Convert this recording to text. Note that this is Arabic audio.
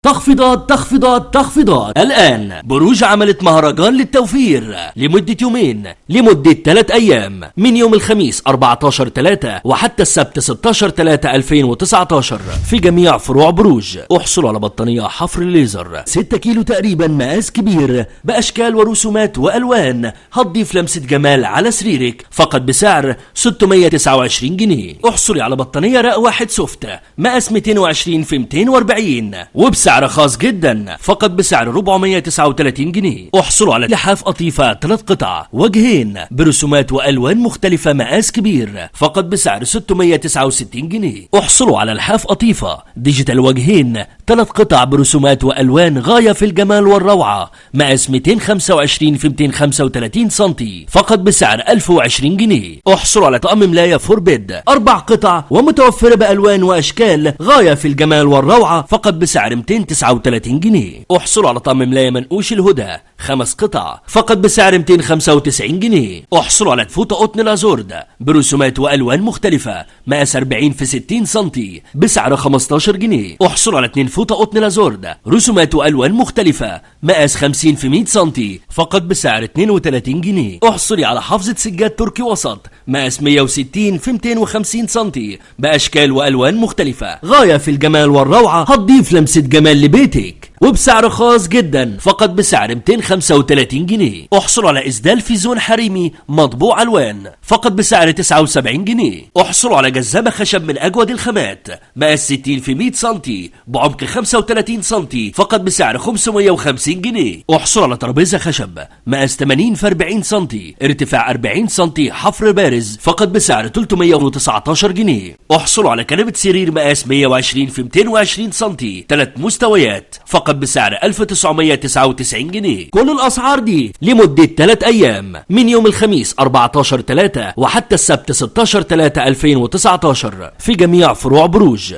تخفيضات تخفيضات تخفيضات. الآن بروج عملت مهرجان للتوفير لمدة يومين، لمدة 3 أيام، من يوم الخميس 14/3 وحتى السبت 16/3/2019 في جميع فروع بروج. احصلوا على بطانية حفر الليزر 6 كيلو تقريبا، مقاس كبير بأشكال ورسومات وألوان، هتضيف لمسة جمال على سريرك فقط بسعر 629 جنيه. احصلي على بطانية رق واحد سوفت مقاس 220 في 240 وبسعر خاص جدا فقط بسعر 439 جنيه. احصلوا على لحاف قطيفة 3 قطع وجهين برسومات والوان مختلفة مقاس كبير فقط بسعر 669 جنيه. احصلوا على لحاف قطيفة ديجيتال وجهين 3 قطع برسومات والوان غاية في الجمال والروعة، مقاس 225 في 235 سنتي فقط بسعر 1020 جنيه. احصلوا على طقم ملاية فوربيد 4 قطع ومتوفرة بالوان واشكال غاية في الجمال والروعة فقط بسعر 239 جنيه. احصلوا على طقم ملاية منقوش الهدى 5 قطع فقط بسعر 295 جنيه. احصلوا على فوطة قطن لازورد برسومات والوان مختلفة مقاس 40 في 60 سنتي بسعر 15 جنيه. احصلوا على 2 فوطة قطن لازورد رسومات والوان مختلفة مقاس 50 في 100 سنتي فقط بسعر 32 جنيه. احصلي على حافظة سجاد تركي وسط مقاس 160 في 250 سنتي باشكال والوان مختلفة غاية في الجمال والروعة، هتضيف لمسة جمال لبيتك وبسعر خاص جدا فقط بسعر 235 جنيه. احصلوا على اسدال في زون حريمي مطبوع الوان فقط بسعر 79 جنيه. احصلوا على جذابة خشب من اجود الخامات مقاس 60 في 100 سنتي بعمق 35 سنتي فقط بسعر 550 جنيه. احصلوا على ترابيزة خشب مقاس 80 في 40 سنتي ارتفاع 40 سنتي حفر بارز فقط بسعر 319 جنيه. احصلوا على كنبة سرير مقاس 120 في 220 سنتي 3 مستويات فقط بسعر 1999 جنيه. كل الأسعار دي لمدة 3 أيام، من يوم الخميس 14/3 وحتى السبت 16/3/2019 في جميع فروع بروج.